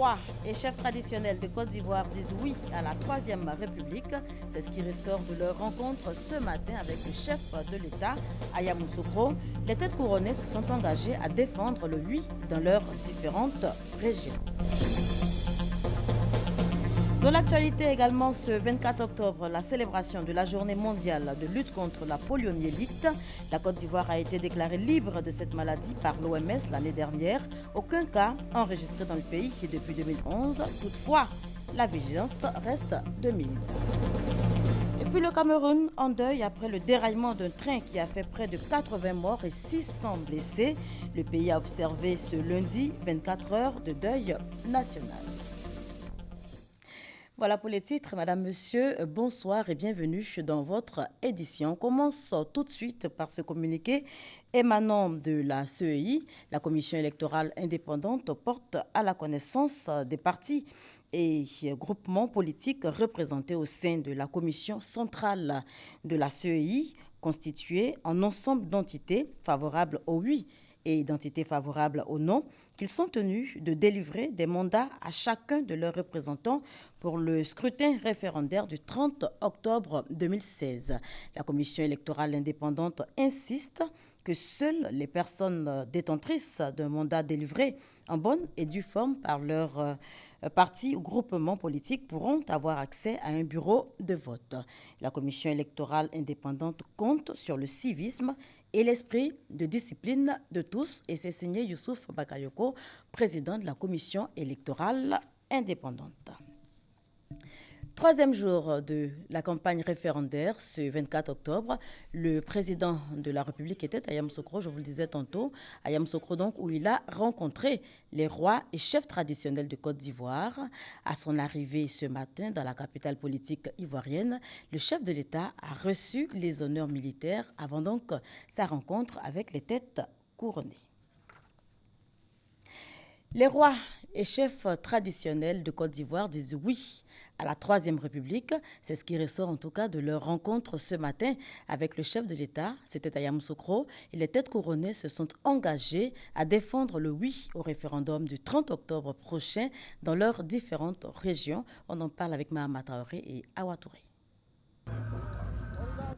rois et chefs traditionnels de Côte d'Ivoire disent oui à la Troisième République. C'est ce qui ressort de leur rencontre ce matin avec le chef de l'État, Yamoussoukro. Les têtes couronnées se sont engagées à défendre le oui dans leurs différentes régions. Dans l'actualité également, ce 24 octobre, la célébration de la journée mondiale de lutte contre la poliomyélite. La Côte d'Ivoire a été déclarée libre de cette maladie par l'OMS l'année dernière. Aucun cas enregistré dans le pays depuis 2011. Toutefois, la vigilance reste de mise. Et puis le Cameroun en deuil après le déraillement d'un train qui a fait près de 80 morts et 600 blessés. Le pays a observé ce lundi 24 heures de deuil national. Voilà pour les titres. Madame, Monsieur, bonsoir et bienvenue dans votre édition. On commence tout de suite par ce communiqué émanant de la CEI. La Commission électorale indépendante porte à la connaissance des partis et groupements politiques représentés au sein de la Commission centrale de la CEI, constituée en ensemble d'entités favorables au oui et identités favorables au non, qu'ils sont tenus de délivrer des mandats à chacun de leurs représentants pour le scrutin référendaire du 30 octobre 2016. La Commission électorale indépendante insiste que seules les personnes détentrices d'un mandat délivré en bonne et due forme par leur parti ou groupement politique pourront avoir accès à un bureau de vote. La Commission électorale indépendante compte sur le civisme et l'esprit de discipline de tous, et c'est signé Youssouf Bakayoko, président de la Commission électorale indépendante. Troisième jour de la campagne référendaire, ce 24 octobre, le président de la République était Yamoussoukro, je vous le disais tantôt, Yamoussoukro donc, où il a rencontré les rois et chefs traditionnels de Côte d'Ivoire. À son arrivée ce matin dans la capitale politique ivoirienne, le chef de l'État a reçu les honneurs militaires avant donc sa rencontre avec les têtes couronnées. Les rois et chefs traditionnels de Côte d'Ivoire disent oui à la Troisième République. C'est ce qui ressort en tout cas de leur rencontre ce matin avec le chef de l'État, c'était Yamoussoukro, et les têtes couronnées se sont engagées à défendre le oui au référendum du 30 octobre prochain dans leurs différentes régions. On en parle avec Mahama Traoré et Awa Touré.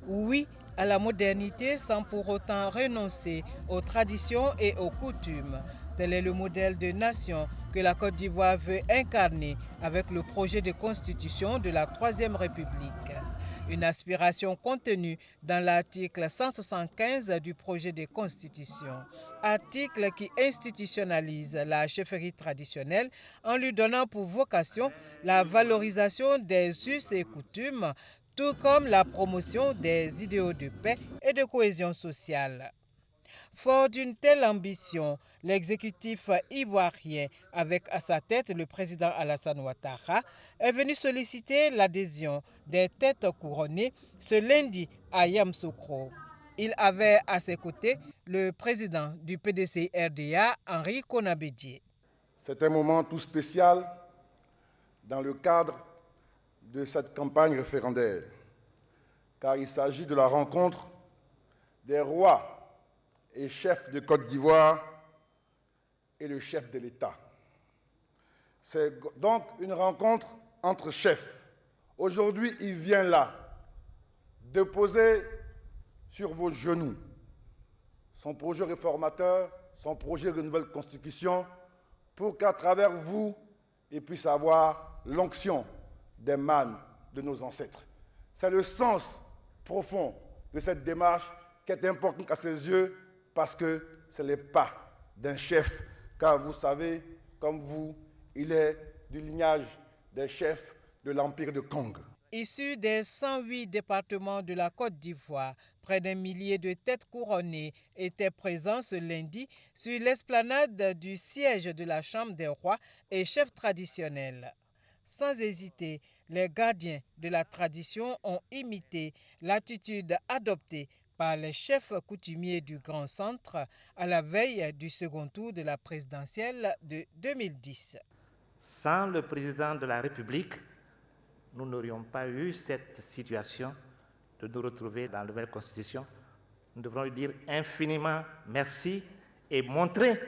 Oui à la modernité sans pour autant renoncer aux traditions et aux coutumes. Tel est le modèle de nation que la Côte d'Ivoire veut incarner avec le projet de constitution de la Troisième République. Une aspiration contenue dans l'article 175 du projet de constitution. Article qui institutionnalise la chefferie traditionnelle en lui donnant pour vocation la valorisation des us et coutumes, tout comme la promotion des idéaux de paix et de cohésion sociale. Fort d'une telle ambition, l'exécutif ivoirien, avec à sa tête le président Alassane Ouattara, est venu solliciter l'adhésion des têtes couronnées ce lundi à Yamoussoukro. Il avait à ses côtés le président du PDC-RDA, Henri Konabedji. C'est un moment tout spécial dans le cadre de cette campagne référendaire, car il s'agit de la rencontre des rois et chefs de Côte d'Ivoire et le chef de l'État. C'est donc une rencontre entre chefs. Aujourd'hui, il vient là déposer sur vos genoux son projet réformateur, son projet de nouvelle constitution, pour qu'à travers vous, il puisse avoir l'onction des mânes de nos ancêtres. C'est le sens profond de cette démarche qui est importante à ses yeux parce que ce n'est pas d'un chef, car vous savez, comme vous, il est du lignage des chefs de l'Empire de Kong. Issus des 108 départements de la Côte d'Ivoire, près d'un millier de têtes couronnées étaient présents ce lundi sur l'esplanade du siège de la Chambre des rois et chefs traditionnels. Sans hésiter, les gardiens de la tradition ont imité l'attitude adoptée par les chefs coutumiers du Grand Centre à la veille du second tour de la présidentielle de 2010. Sans le président de la République, nous n'aurions pas eu cette situation de nous retrouver dans la nouvelle constitution. Nous devrons lui dire infiniment merci et montrer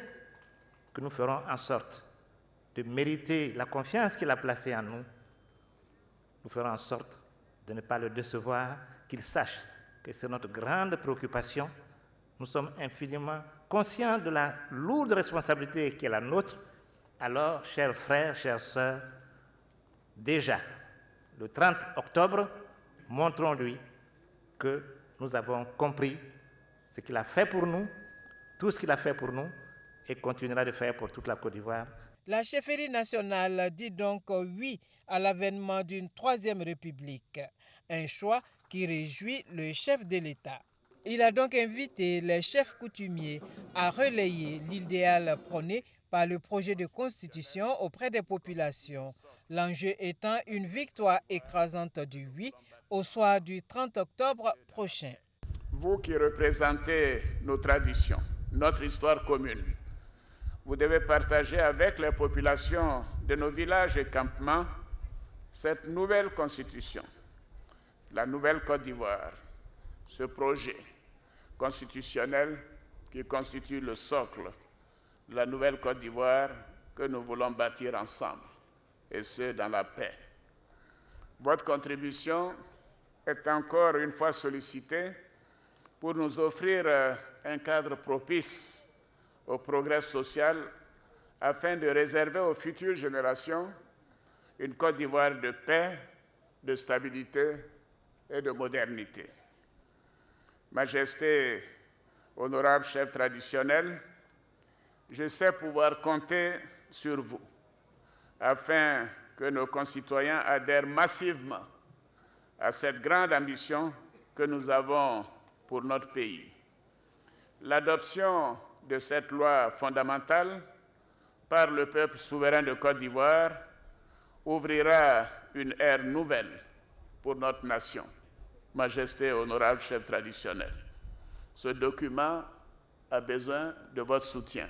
que nous ferons en sorte de mériter la confiance qu'il a placée en nous, nous ferons en sorte de ne pas le décevoir, qu'il sache que c'est notre grande préoccupation. Nous sommes infiniment conscients de la lourde responsabilité qui est la nôtre. Alors, chers frères, chères sœurs, déjà, le 30 octobre, montrons-lui que nous avons compris ce qu'il a fait pour nous, tout ce qu'il a fait pour nous, et continuera de faire pour toute la Côte d'Ivoire. La chefferie nationale dit donc oui à l'avènement d'une troisième république, un choix qui réjouit le chef de l'État. Il a donc invité les chefs coutumiers à relayer l'idéal prôné par le projet de constitution auprès des populations. L'enjeu étant une victoire écrasante du oui au soir du 30 octobre prochain. Vous qui représentez nos traditions, notre histoire commune, vous devez partager avec les populations de nos villages et campements cette nouvelle constitution, la nouvelle Côte d'Ivoire, ce projet constitutionnel qui constitue le socle de la nouvelle Côte d'Ivoire que nous voulons bâtir ensemble, et ce, dans la paix. Votre contribution est encore une fois sollicitée pour nous offrir un cadre propice au progrès social afin de réserver aux futures générations une Côte d'Ivoire de paix, de stabilité et de modernité. Majesté, honorable chef traditionnel, je sais pouvoir compter sur vous afin que nos concitoyens adhèrent massivement à cette grande ambition que nous avons pour notre pays. L'adoption de cette loi fondamentale par le peuple souverain de Côte d'Ivoire ouvrira une ère nouvelle pour notre nation. Majesté, honorable chef traditionnel, ce document a besoin de votre soutien.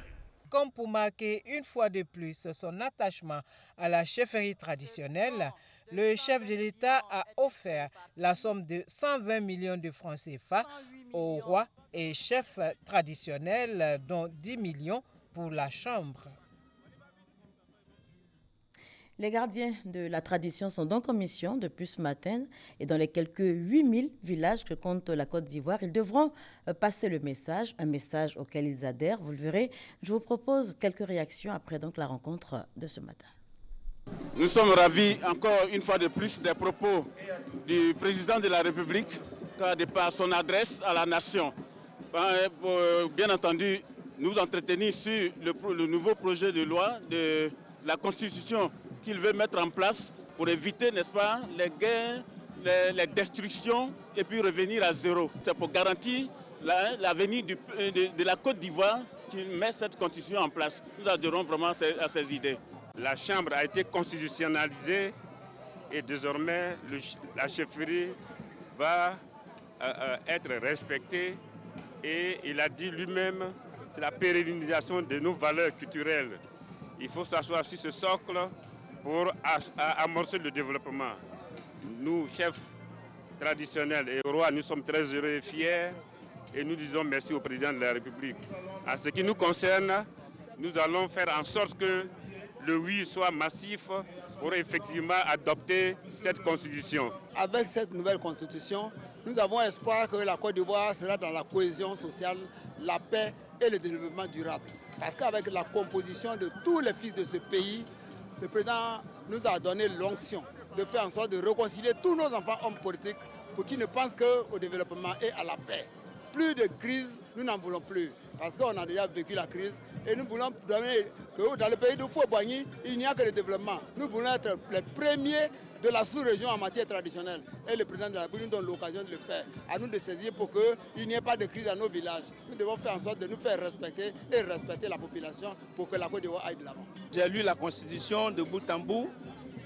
Comme pour marquer une fois de plus son attachement à la chefferie traditionnelle, le chef de l'État a offert la somme de 120 millions de francs CFA au roi et chef traditionnel, dont 10 millions pour la Chambre. Les gardiens de la tradition sont donc en mission depuis ce matin et dans les quelques 8000 villages que compte la Côte d'Ivoire, ils devront passer le message, un message auquel ils adhèrent. Vous le verrez, je vous propose quelques réactions après donc la rencontre de ce matin. Nous sommes ravis encore une fois de plus des propos du président de la République de par son adresse à la nation. Bien entendu, nous entretenir sur le nouveau projet de loi de la Constitution qu'il veut mettre en place pour éviter, n'est-ce pas, les guerres, les destructions et puis revenir à zéro. C'est pour garantir l'avenir de la Côte d'Ivoire qu'il met cette constitution en place. Nous adhérons vraiment à ces idées. La Chambre a été constitutionnalisée et désormais la chefferie va être respectée et il a dit lui-même c'est la pérennisation de nos valeurs culturelles. Il faut s'asseoir sur ce socle pour amorcer le développement. Nous, chefs traditionnels et rois, nous sommes très heureux et fiers et nous disons merci au président de la République. En ce qui nous concerne, nous allons faire en sorte que le oui soit massif pour effectivement adopter cette constitution. Avec cette nouvelle constitution, nous avons espoir que la Côte d'Ivoire sera dans la cohésion sociale, la paix et le développement durable. Parce qu'avec la composition de tous les fils de ce pays, le président nous a donné l'onction de faire en sorte de réconcilier tous nos enfants hommes politiques pour qu'ils ne pensent qu'au développement et à la paix. Plus de crise, nous n'en voulons plus. Parce qu'on a déjà vécu la crise et nous voulons donner que dans le pays de Fouet-Boigny, il n'y a que le développement. Nous voulons être les premiers de la sous-région en matière traditionnelle. Et le président de la République nous donne l'occasion de le faire. À nous de saisir pour qu'il n'y ait pas de crise dans nos villages. Nous devons faire en sorte de nous faire respecter et respecter la population pour que la Côte d'Ivoire aille de l'avant. J'ai lu la Constitution de bout en bout.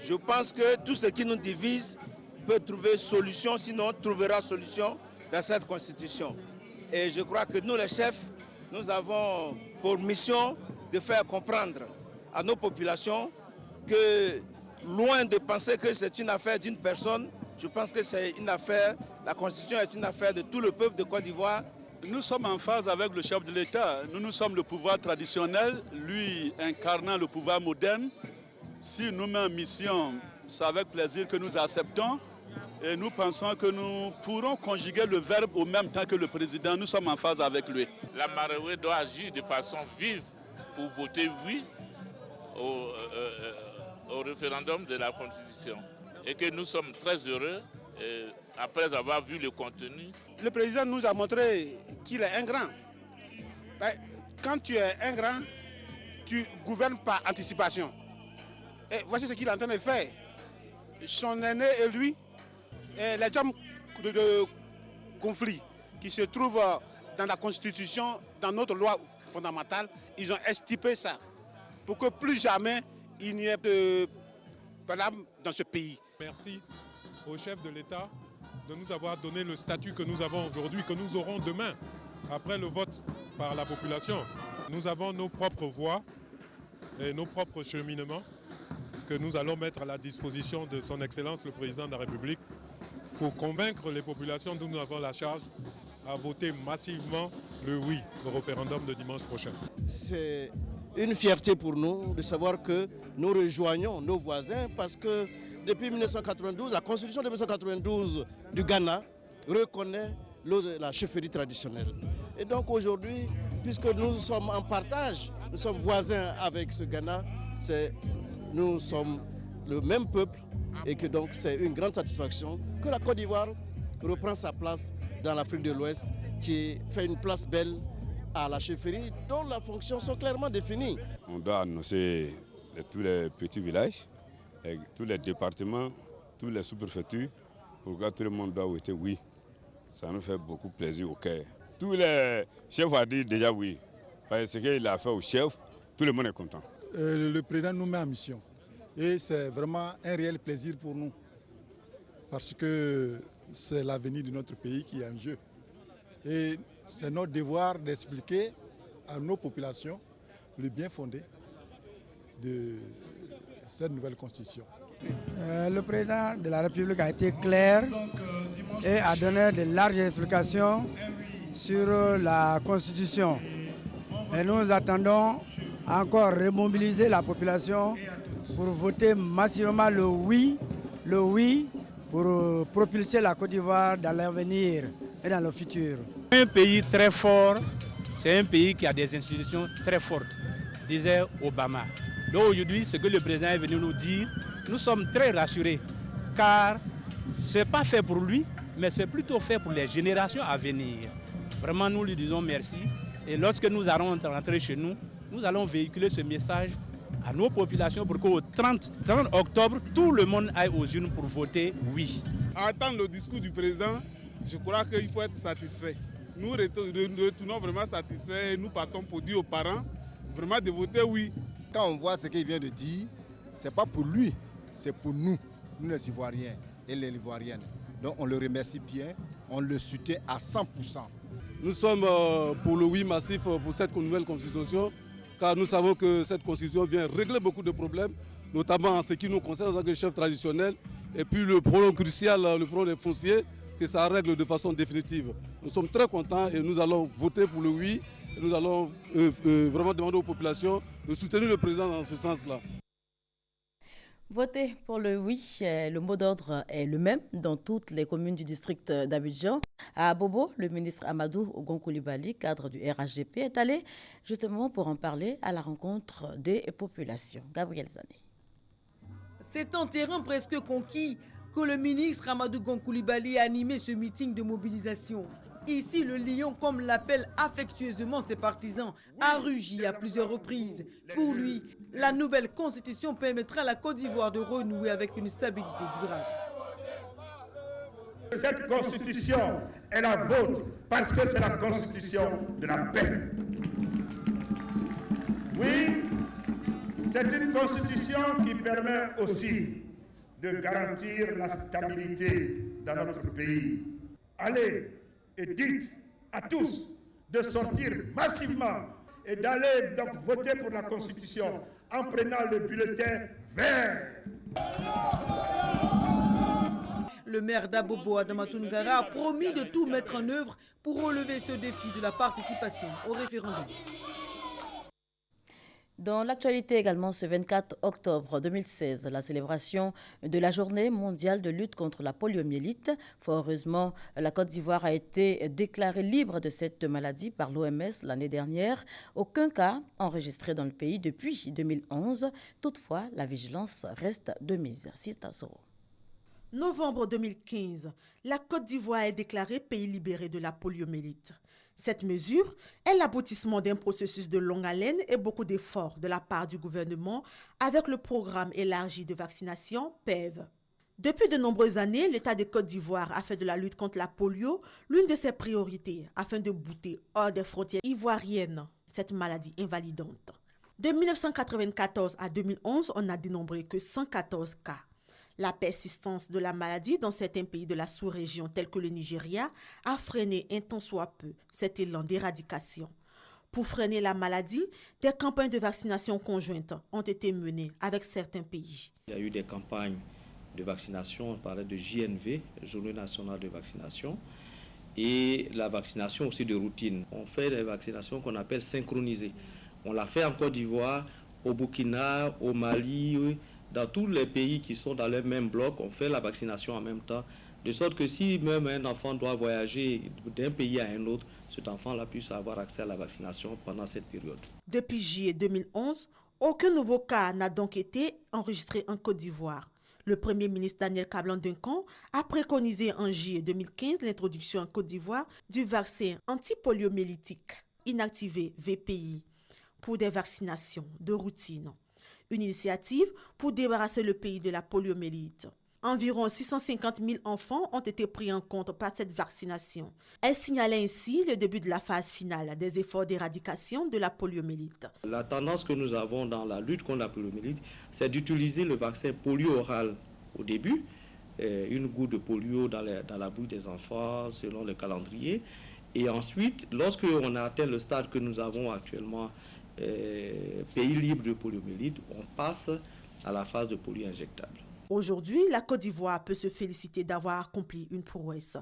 Je pense que tout ce qui nous divise peut trouver solution, sinon trouvera solution dans cette Constitution. Et je crois que nous, les chefs, nous avons pour mission de faire comprendre à nos populations que loin de penser que c'est une affaire d'une personne, je pense que c'est une affaire, la Constitution est une affaire de tout le peuple de Côte d'Ivoire. Nous sommes en phase avec le chef de l'État. Nous sommes le pouvoir traditionnel, lui incarnant le pouvoir moderne. Si nous met en mission, c'est avec plaisir que nous acceptons. Et nous pensons que nous pourrons conjuguer le verbe au même temps que le président. Nous sommes en phase avec lui. La Maraoué doit agir de façon vive pour voter oui au référendum de la Constitution. Et que nous sommes très heureux, après avoir vu le contenu. Le président nous a montré qu'il est un grand. Quand tu es un grand, tu gouvernes par anticipation. Et voici ce qu'il est en train de faire. Son aîné et lui, et les hommes de conflit qui se trouvent dans la Constitution, dans notre loi fondamentale, ils ont estipé ça pour que plus jamais il n'y ait de problème dans ce pays. Merci au chef de l'État de nous avoir donné le statut que nous avons aujourd'hui, que nous aurons demain, après le vote par la population. Nous avons nos propres voies et nos propres cheminements que nous allons mettre à la disposition de son Excellence le Président de la République pour convaincre les populations dont nous avons la charge à voter massivement le oui au référendum de dimanche prochain. C'est une fierté pour nous de savoir que nous rejoignons nos voisins parce que depuis 1992, la Constitution de 1992 du Ghana reconnaît la chefferie traditionnelle. Et donc aujourd'hui, puisque nous sommes en partage, nous sommes voisins avec ce Ghana, nous sommes le même peuple et que donc c'est une grande satisfaction que la Côte d'Ivoire reprend sa place dans l'Afrique de l'Ouest, qui fait une place belle à la chefferie dont les fonctions sont clairement définies. On doit annoncer tous les petits villages, tous les départements, tous les sous-préfectures, pour que tout le monde doit voter oui. Ça nous fait beaucoup plaisir au cœur. Tous les chefs ont dit déjà oui. Parce que ce qu'il a fait au chef, tout le monde est content. Le président nous met en mission. Et c'est vraiment un réel plaisir pour nous. Parce que c'est l'avenir de notre pays qui est en jeu. Et c'est notre devoir d'expliquer à nos populations le bien fondé de cette nouvelle constitution. Le président de la République a été clair et a donné de larges explications sur la constitution. Et nous attendons encore remobiliser la population pour voter massivement le oui pour propulser la Côte d'Ivoire dans l'avenir et dans le futur. Un pays très fort, c'est un pays qui a des institutions très fortes, disait Obama. Donc aujourd'hui, ce que le président est venu nous dire, nous sommes très rassurés, car ce n'est pas fait pour lui, mais c'est plutôt fait pour les générations à venir. Vraiment, nous lui disons merci. Et lorsque nous allons rentrer chez nous, nous allons véhiculer ce message à nos populations pour qu'au 30 octobre, tout le monde aille aux urnes pour voter oui. À entendre le discours du président, je crois qu'il faut être satisfait. Nous retournons vraiment satisfaits et nous partons pour dire aux parents vraiment de voter oui. Quand on voit ce qu'il vient de dire, ce n'est pas pour lui, c'est pour nous, les Ivoiriens et les Ivoiriennes. Donc on le remercie bien, on le soutient à 100%. Nous sommes pour le oui massif pour cette nouvelle constitution, car nous savons que cette constitution vient régler beaucoup de problèmes, notamment en ce qui nous concerne en tant que chef traditionnel, et puis le problème crucial, le problème des fonciers, que ça règle de façon définitive. Nous sommes très contents et nous allons voter pour le oui, et nous allons vraiment demander aux populations de soutenir le président dans ce sens-là. Voter pour le oui, le mot d'ordre est le même dans toutes les communes du district d'Abidjan. À Bobo, le ministre Amadou Gon Coulibaly, cadre du RHDP, est allé justement pour en parler à la rencontre des populations. Gabriel Zané. C'est en terrain presque conquis que le ministre Amadou Gon Coulibaly a animé ce meeting de mobilisation. Ici, le lion, comme l'appellent affectueusement ses partisans, a rugi à plusieurs reprises. Pour lui, la nouvelle constitution permettra à la Côte d'Ivoire de renouer avec une stabilité durable. Cette constitution est la vôtre parce que c'est la constitution de la paix. Oui, c'est une constitution qui permet aussi de garantir la stabilité dans notre pays. Allez et dites à tous de sortir massivement et d'aller donc voter pour la Constitution en prenant le bulletin vert. Le maire d'Abobo, Adama Toungara, a promis de tout mettre en œuvre pour relever ce défi de la participation au référendum. Dans l'actualité également, ce 24 octobre 2016, la célébration de la journée mondiale de lutte contre la poliomyélite. Fort heureusement, la Côte d'Ivoire a été déclarée libre de cette maladie par l'OMS l'année dernière. Aucun cas enregistré dans le pays depuis 2011. Toutefois, la vigilance reste de mise. Novembre 2015, la Côte d'Ivoire est déclarée pays libéré de la poliomyélite. Cette mesure est l'aboutissement d'un processus de longue haleine et beaucoup d'efforts de la part du gouvernement avec le programme élargi de vaccination PEV. Depuis de nombreuses années, l'État de Côte d'Ivoire a fait de la lutte contre la polio l'une de ses priorités afin de bouter hors des frontières ivoiriennes cette maladie invalidante. De 1994 à 2011, on n'a dénombré que 114 cas. La persistance de la maladie dans certains pays de la sous-région tels que le Nigeria a freiné un tant soit peu cet élan d'éradication. Pour freiner la maladie, des campagnes de vaccination conjointes ont été menées avec certains pays. Il y a eu des campagnes de vaccination, on parlait de JNV, Journée nationale de vaccination, et la vaccination aussi de routine. On fait des vaccinations qu'on appelle synchronisées. On l'a fait en Côte d'Ivoire, au Burkina, au Mali, dans tous les pays qui sont dans le même bloc, on fait la vaccination en même temps, de sorte que si même un enfant doit voyager d'un pays à un autre, cet enfant-là puisse avoir accès à la vaccination pendant cette période. Depuis juillet 2011, aucun nouveau cas n'a donc été enregistré en Côte d'Ivoire. Le Premier ministre Daniel Kablan-Duncan a préconisé en juillet 2015 l'introduction en Côte d'Ivoire du vaccin antipoliomyélitique inactivé VPI pour des vaccinations de routine. Une initiative pour débarrasser le pays de la poliomyélite. Environ 650 000 enfants ont été pris en compte par cette vaccination. Elle signalait ainsi le début de la phase finale des efforts d'éradication de la poliomyélite. La tendance que nous avons dans la lutte contre la poliomyélite, c'est d'utiliser le vaccin polio oral au début, une goutte de polio dans la bouche des enfants selon le calendrier. Et ensuite, lorsque on a atteint le stade que nous avons actuellement, pays libre de poliomyélite, on passe à la phase de polio injectable. Aujourd'hui, la Côte d'Ivoire peut se féliciter d'avoir accompli une prouesse,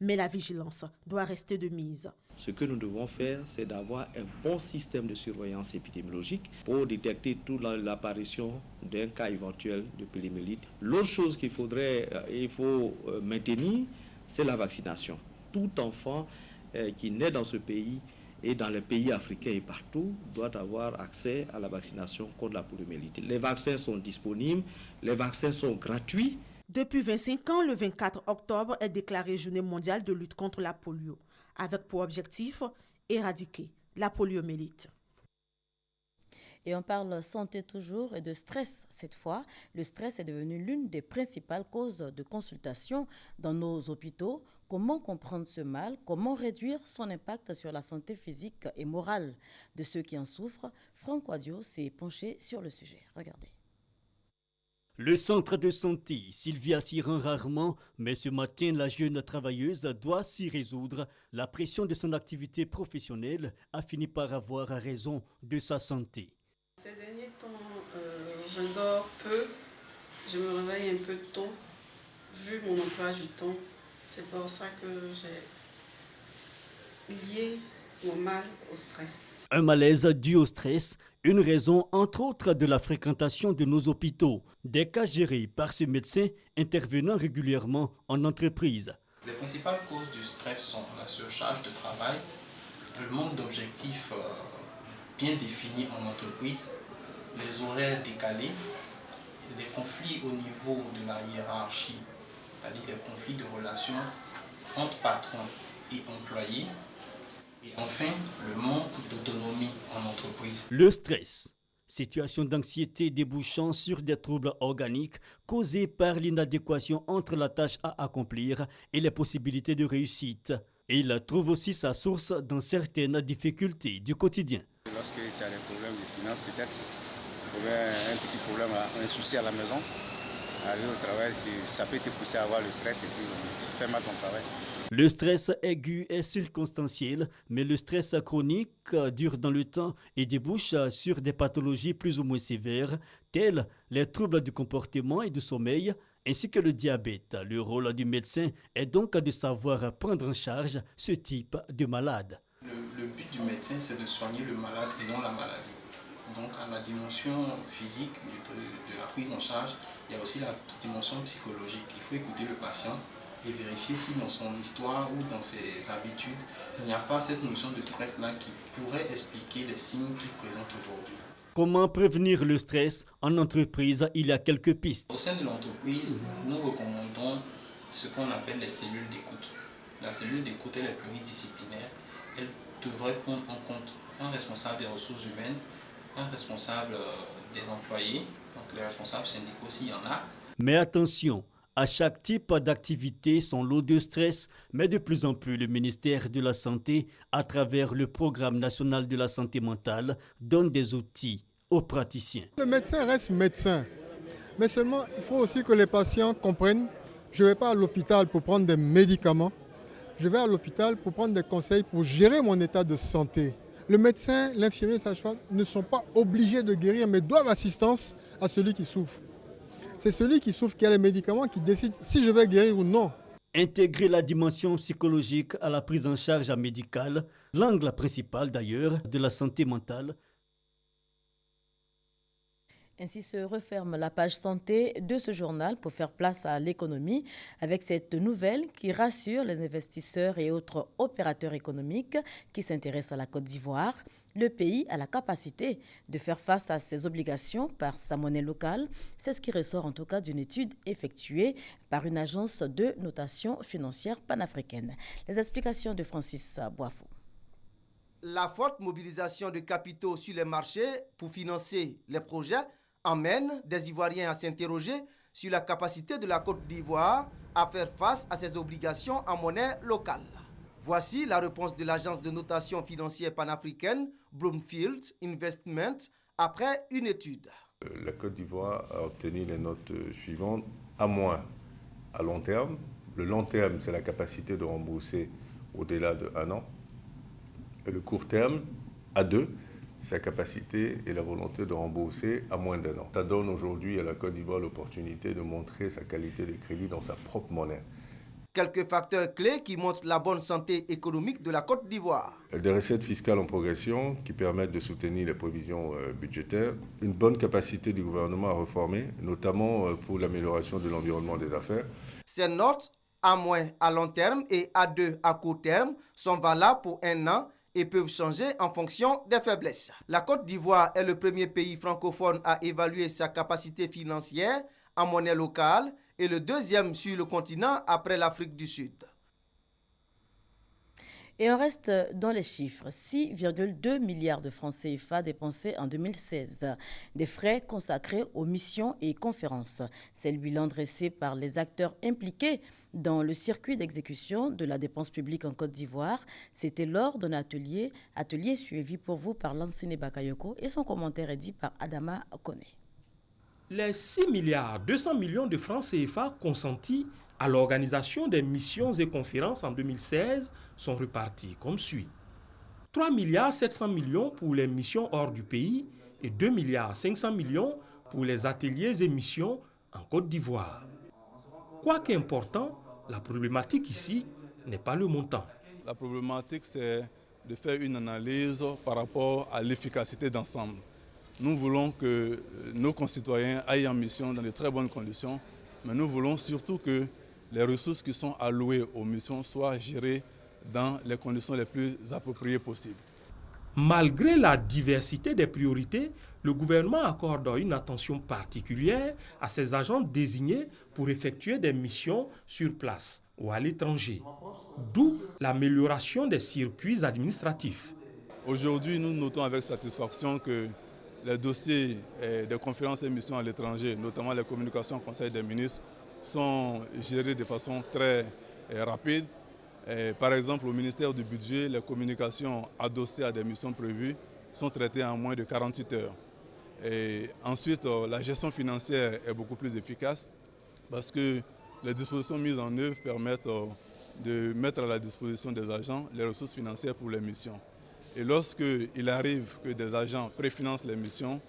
mais la vigilance doit rester de mise. Ce que nous devons faire, c'est d'avoir un bon système de surveillance épidémiologique pour détecter toute l'apparition d'un cas éventuel de poliomyélite. L'autre chose qu'il faut maintenir, c'est la vaccination. Tout enfant qui naît dans ce pays et dans les pays africains et partout, doit avoir accès à la vaccination contre la poliomyélite. Les vaccins sont disponibles, les vaccins sont gratuits. Depuis 25 ans, le 24 octobre est déclaré Journée mondiale de lutte contre la polio, avec pour objectif éradiquer la poliomyélite. Et on parle santé toujours et de stress cette fois. Le stress est devenu l'une des principales causes de consultation dans nos hôpitaux. Comment comprendre ce mal? Comment réduire son impact sur la santé physique et morale de ceux qui en souffrent? Franck Wadio s'est penché sur le sujet. Regardez. Le centre de santé, Sylvia s'y rend rarement, mais ce matin, la jeune travailleuse doit s'y résoudre. La pression de son activité professionnelle a fini par avoir raison de sa santé. Ces derniers temps, je dors peu, je me réveille un peu tôt, vu mon emploi du temps. C'est pour ça que j'ai lié mon mal au stress. Un malaise dû au stress, une raison entre autres de la fréquentation de nos hôpitaux. Des cas gérés par ce médecin intervenant régulièrement en entreprise. Les principales causes du stress sont la surcharge de travail, le manque d'objectifs bien définis en entreprise, les horaires décalés, des conflits au niveau de la hiérarchie, c'est-à-dire des conflits de relations entre patrons et employés, et enfin le manque d'autonomie en entreprise. Le stress, situation d'anxiété débouchant sur des troubles organiques causés par l'inadéquation entre la tâche à accomplir et les possibilités de réussite. Et il trouve aussi sa source dans certaines difficultés du quotidien. Lorsque tu as des problèmes de finances, peut-être, un petit problème, un souci à la maison, arriver au travail, ça peut te pousser à avoir le stress et puis tu fais mal ton travail. Le stress aigu est circonstanciel, mais le stress chronique dure dans le temps et débouche sur des pathologies plus ou moins sévères, telles les troubles du comportement et du sommeil, ainsi que le diabète. Le rôle du médecin est donc de savoir prendre en charge ce type de malade. Le but du médecin, c'est de soigner le malade et non la maladie. Donc à la dimension physique de la prise en charge, il y a aussi la dimension psychologique. Il faut écouter le patient et vérifier si dans son histoire ou dans ses habitudes, il n'y a pas cette notion de stress-là qui pourrait expliquer les signes qu'il présente aujourd'hui. Comment prévenir le stress en entreprise? Il y a quelques pistes. Au sein de l'entreprise, nous recommandons ce qu'on appelle les cellules d'écoute. La cellule d'écoute, elle est pluridisciplinaire. Elle devrait prendre en compte un responsable des ressources humaines, un responsable des employés, donc les responsables syndicaux s'il y en a. Mais attention, à chaque type d'activité, son lot de stress, mais de plus en plus le ministère de la Santé, à travers le Programme national de la santé mentale, donne des outils aux praticiens. Le médecin reste médecin, mais seulement il faut aussi que les patients comprennent, je ne vais pas à l'hôpital pour prendre des médicaments, je vais à l'hôpital pour prendre des conseils pour gérer mon état de santé. Le médecin, l'infirmier, sage-femme ne sont pas obligés de guérir, mais doivent assistance à celui qui souffre. C'est celui qui souffre qui a les médicaments qui décide si je vais guérir ou non. Intégrer la dimension psychologique à la prise en charge médicale, l'angle principal d'ailleurs de la santé mentale. Ainsi se referme la page santé de ce journal pour faire place à l'économie avec cette nouvelle qui rassure les investisseurs et autres opérateurs économiques qui s'intéressent à la Côte d'Ivoire. Le pays a la capacité de faire face à ses obligations par sa monnaie locale. C'est ce qui ressort en tout cas d'une étude effectuée par une agence de notation financière panafricaine. Les explications de Francis Boifou. La forte mobilisation de capitaux sur les marchés pour financer les projets amène des Ivoiriens à s'interroger sur la capacité de la Côte d'Ivoire à faire face à ses obligations en monnaie locale. Voici la réponse de l'agence de notation financière panafricaine Bloomfield Investment après une étude. La Côte d'Ivoire a obtenu les notes suivantes. A- à long terme. Le long terme, c'est la capacité de rembourser au-delà de 1 an. Et le court terme, A2, sa capacité et la volonté de rembourser à moins d'1 an. Ça donne aujourd'hui à la Côte d'Ivoire l'opportunité de montrer sa qualité de crédit dans sa propre monnaie. Quelques facteurs clés qui montrent la bonne santé économique de la Côte d'Ivoire. Des recettes fiscales en progression qui permettent de soutenir les provisions budgétaires. Une bonne capacité du gouvernement à réformer, notamment pour l'amélioration de l'environnement des affaires. Ces notes A- à long terme et A2 à court terme sont valables pour 1 an et peuvent changer en fonction des faiblesses. La Côte d'Ivoire est le premier pays francophone à évaluer sa capacité financière en monnaie locale et le deuxième sur le continent après l'Afrique du Sud. Et on reste dans les chiffres. 6,2 milliards de francs CFA dépensés en 2016. Des frais consacrés aux missions et conférences. C'est le bilan dressé par les acteurs impliqués dans le circuit d'exécution de la dépense publique en Côte d'Ivoire. C'était lors d'un atelier suivi pour vous par Lansine Bakayoko et son commentaire est dit par Adama Okone. Les 6 milliards 200 millions de francs CFA consentis à l'organisation des missions et conférences en 2016 sont repartis comme suit. 3 milliards 700 millions pour les missions hors du pays et 2 milliards 500 millions pour les ateliers et missions en Côte d'Ivoire. Quoi qu'important, la problématique ici n'est pas le montant. La problématique, c'est de faire une analyse par rapport à l'efficacité d'ensemble. Nous voulons que nos concitoyens aillent en mission dans de très bonnes conditions, mais nous voulons surtout que les ressources qui sont allouées aux missions soient gérées dans les conditions les plus appropriées possibles. Malgré la diversité des priorités, le gouvernement accorde une attention particulière à ses agents désignés pour effectuer des missions sur place ou à l'étranger, d'où l'amélioration des circuits administratifs. Aujourd'hui, nous notons avec satisfaction que les dossiers des conférences et missions à l'étranger, notamment les communications au Conseil des ministres, sont gérés de façon très rapide. Par exemple, au ministère du Budget, les communications adossées à des missions prévues sont traitées en moins de 48 heures. Et ensuite, la gestion financière est beaucoup plus efficace parce que les dispositions mises en œuvre permettent de mettre à la disposition des agents les ressources financières pour les missions. Et lorsqu'il arrive que des agents préfinancent les missions,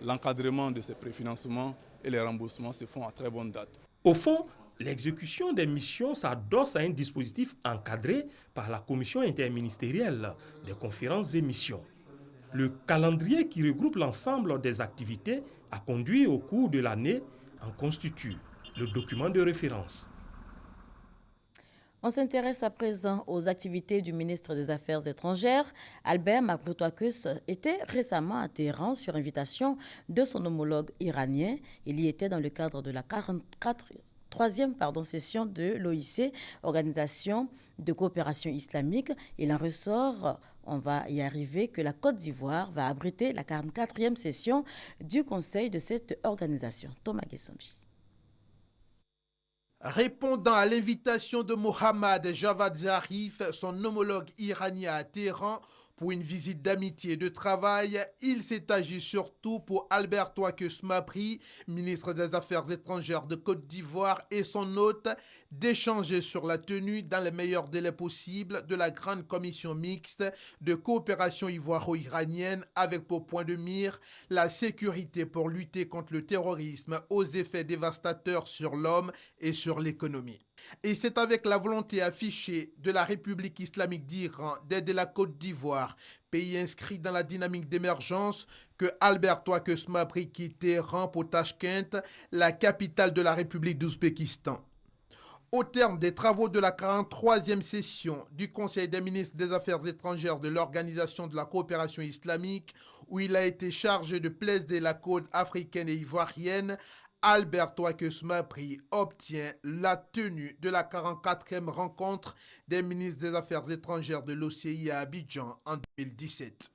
l'encadrement de ces préfinancements et les remboursements se font à très bonne date. Au fond, l'exécution des missions s'adosse à un dispositif encadré par la commission interministérielle des conférences et missions. Le calendrier qui regroupe l'ensemble des activités à conduire au cours de l'année en constitue le document de référence. On s'intéresse à présent aux activités du ministre des Affaires étrangères. Albert Mabroutouakeus était récemment à Téhéran sur invitation de son homologue iranien. Il y était dans le cadre de la 43e session de l'OIC, Organisation de coopération islamique. Il en ressort, on va y arriver, que la Côte d'Ivoire va abriter la 44e session du conseil de cette organisation. Thomas Gessambi. Répondant à l'invitation de Mohammad Javad Zarif, son homologue iranien à Téhéran, pour une visite d'amitié et de travail, il s'est agi surtout pour Albert Touakeus Mabry, ministre des Affaires étrangères de Côte d'Ivoire, et son hôte, d'échanger sur la tenue, dans les meilleurs délais possibles, de la grande commission mixte de coopération ivoiro-iranienne avec pour point de mire la sécurité pour lutter contre le terrorisme aux effets dévastateurs sur l'homme et sur l'économie. Et c'est avec la volonté affichée de la République islamique d'Iran d'aider la Côte d'Ivoire, pays inscrit dans la dynamique d'émergence, que Albert Touakeus Mabry quitte Téhéran pour Tachkent, la capitale de la République d'Ouzbékistan. Au terme des travaux de la 43e session du Conseil des ministres des Affaires étrangères de l'Organisation de la coopération islamique, où il a été chargé de plaider la côte africaine et ivoirienne, Albert Touakeus Mabry obtient la tenue de la 44e rencontre des ministres des Affaires étrangères de l'OCI à Abidjan en 2017.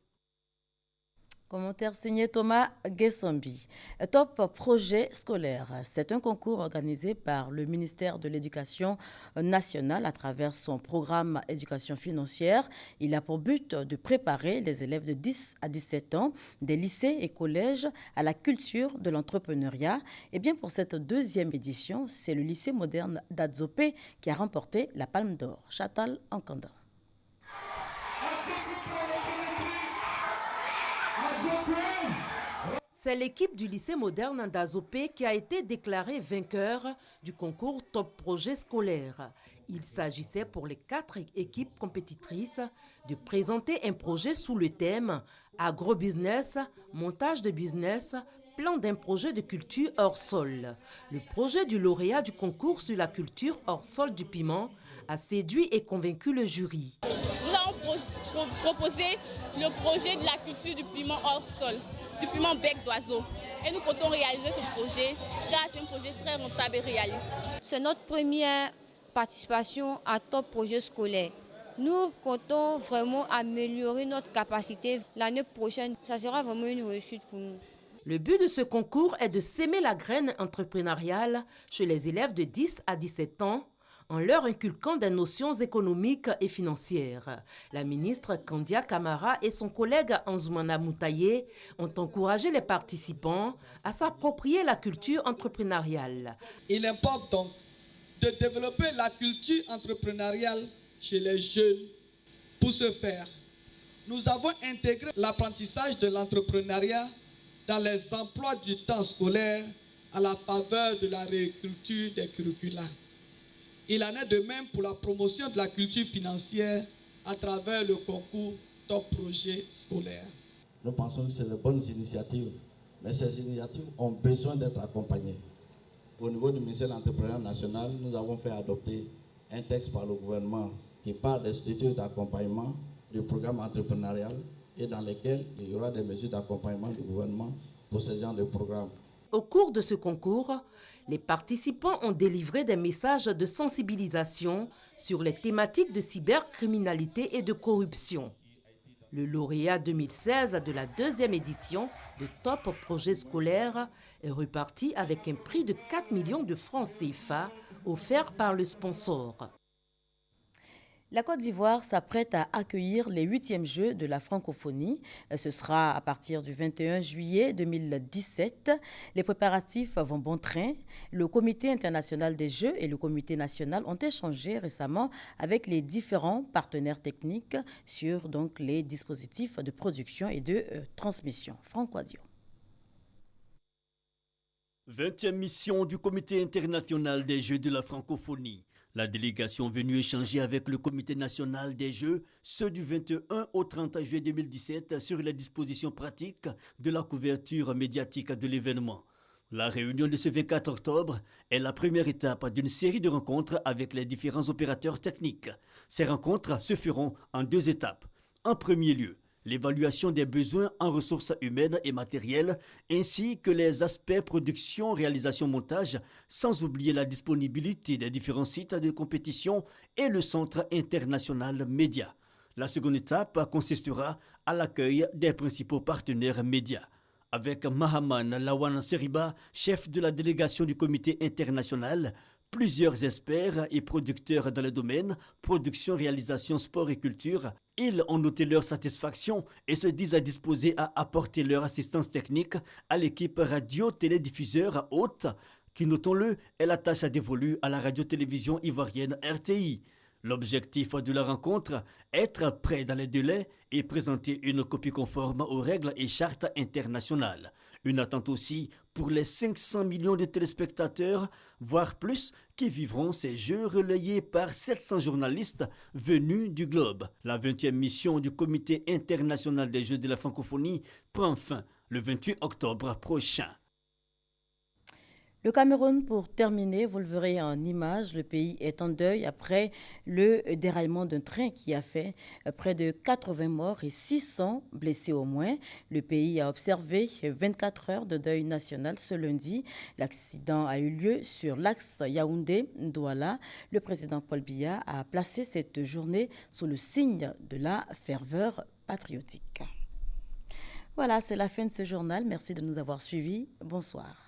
Commentaire signé Thomas Gessambi. Top projet scolaire. C'est un concours organisé par le ministère de l'Éducation nationale à travers son programme éducation financière. Il a pour but de préparer les élèves de 10 à 17 ans des lycées et collèges à la culture de l'entrepreneuriat. Et bien pour cette deuxième édition, c'est le lycée moderne d'Adzopé qui a remporté la Palme d'Or. Chatal Ankanda. C'est l'équipe du lycée moderne d'Azopé qui a été déclarée vainqueur du concours Top Projet scolaire. Il s'agissait pour les 4 équipes compétitrices de présenter un projet sous le thème agrobusiness, montage de business, plan d'un projet de culture hors sol. Le projet du lauréat du concours sur la culture hors sol du piment a séduit et convaincu le jury. Nous avons proposé le projet de la culture du piment hors sol, du piment bec d'oiseau. Et nous comptons réaliser ce projet car c'est un projet très rentable et réaliste. C'est notre première participation à Top Projet scolaire. Nous comptons vraiment améliorer notre capacité. L'année prochaine, ça sera vraiment une réussite pour nous. Le but de ce concours est de s'aimer la graine entrepreneuriale chez les élèves de 10 à 17 ans en leur inculquant des notions économiques et financières. La ministre Kandia Kamara et son collègue Anzoumana Moutaye ont encouragé les participants à s'approprier la culture entrepreneuriale. Il importe donc de développer la culture entrepreneuriale chez les jeunes. Pour ce faire, nous avons intégré l'apprentissage de l'entrepreneuriat dans les emplois du temps scolaire à la faveur de la réécriture des curricula. Il en est de même pour la promotion de la culture financière à travers le concours Top Projet scolaire. Nous pensons que c'est de bonnes initiatives, mais ces initiatives ont besoin d'être accompagnées. Au niveau du ministère de l'Entrepreneuriat national, nous avons fait adopter un texte par le gouvernement qui parle des structures d'accompagnement du programme entrepreneurial et dans lesquelles il y aura des mesures d'accompagnement du gouvernement pour ce genre de programme. Au cours de ce concours, les participants ont délivré des messages de sensibilisation sur les thématiques de cybercriminalité et de corruption. Le lauréat 2016 de la deuxième édition de Top Projet scolaire est reparti avec un prix de 4 millions de francs CFA offert par le sponsor. La Côte d'Ivoire s'apprête à accueillir les 8e Jeux de la francophonie. Ce sera à partir du 21 juillet 2017. Les préparatifs vont bon train. Le Comité international des Jeux et le Comité national ont échangé récemment avec les différents partenaires techniques sur les dispositifs de production et de transmission. Franck Wadio. 20e mission du Comité international des Jeux de la francophonie. La délégation venue échanger avec le Comité national des Jeux, ceux du 21 au au 30 juillet 2017 sur les dispositions pratiques de la couverture médiatique de l'événement. La réunion de ce 24 octobre est la première étape d'une série de rencontres avec les différents opérateurs techniques. Ces rencontres se feront en 2 étapes. En premier lieu, l'évaluation des besoins en ressources humaines et matérielles, ainsi que les aspects production, réalisation, montage, sans oublier la disponibilité des différents sites de compétition et le Centre international média. La seconde étape consistera à l'accueil des principaux partenaires médias. Avec Mahaman Lawan Seriba, chef de la délégation du comité international, plusieurs experts et producteurs dans le domaine production, réalisation, sport et culture. Ils ont noté leur satisfaction et se disent disposés à apporter leur assistance technique à l'équipe radio-télédiffuseur haute qui, notons-le, est la tâche dévolue à la radio-télévision ivoirienne RTI. L'objectif de la rencontre, être prêt dans les délais et présenter une copie conforme aux règles et chartes internationales. Une attente aussi pour les 500 millions de téléspectateurs, voire plus, qui vivront ces Jeux relayés par 700 journalistes venus du globe. La 20e mission du Comité international des Jeux de la francophonie prend fin le 28 octobre prochain. Le Cameroun, pour terminer, vous le verrez en image, le pays est en deuil après le déraillement d'un train qui a fait près de 80 morts et 600 blessés au moins. Le pays a observé 24 heures de deuil national ce lundi. L'accident a eu lieu sur l'axe Yaoundé-Douala. Le président Paul Biya a placé cette journée sous le signe de la ferveur patriotique. Voilà, c'est la fin de ce journal. Merci de nous avoir suivis. Bonsoir.